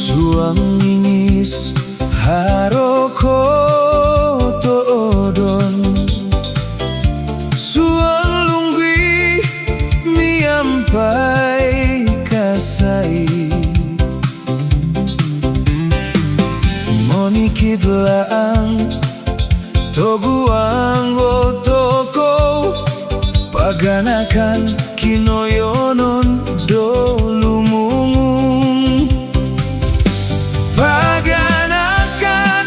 Suang ingis haroko toodon, suang lunggi miampai kasai, monikid laang toguang otoko, paganakan kinoyonon do lumungum. Paganakan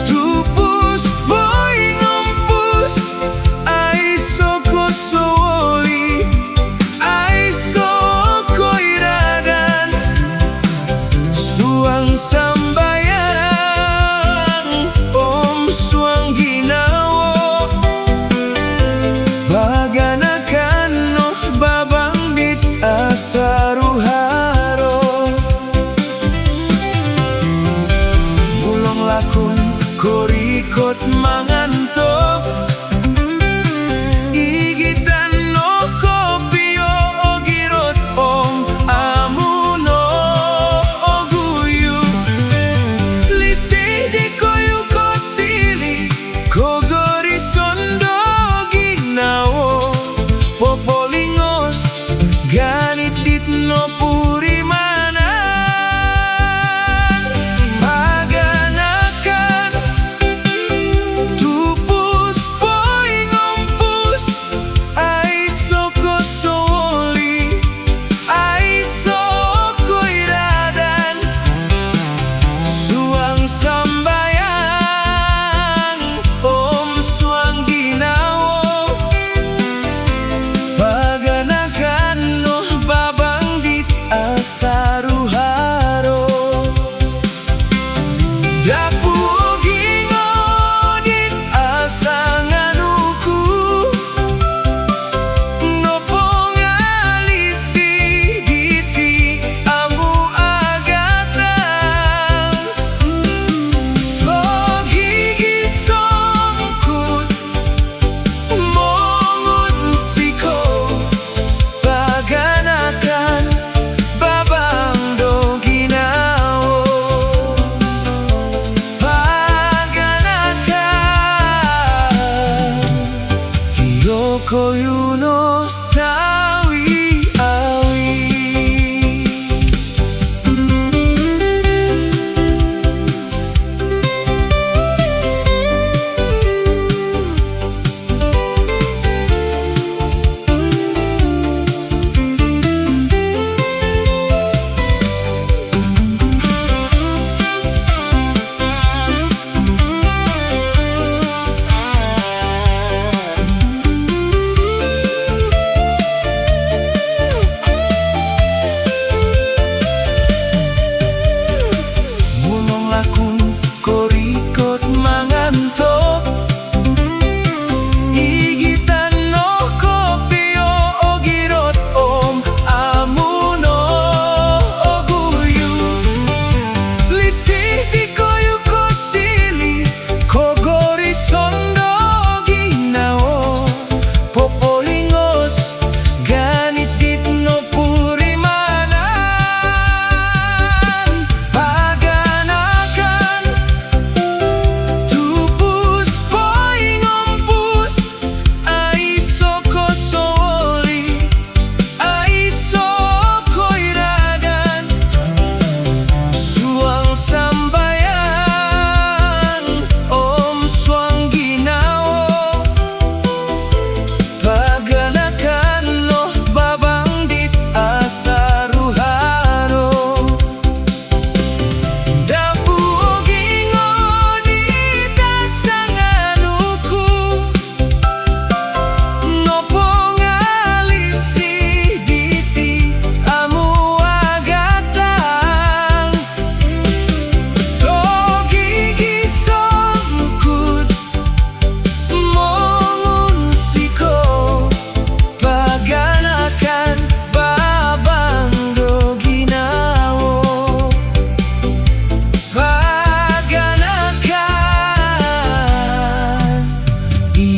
tupus boing ompus, ay soko soli, ay soko iradan, suang sambayan om suang ginawo. Paganakan noh babang bit asaruharo, lakun korikot mangantok, igitan no kopio ogirot om amuno oguyu, lisi di koyu kosili kogori sondo ginawo, popolingos ganit dit no puri mana. Koyu no sawi awi.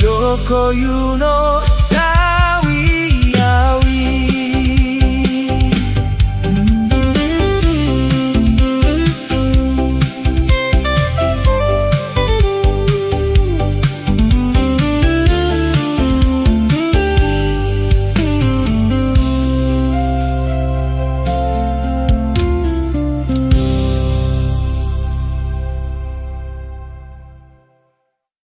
Yoko Yuno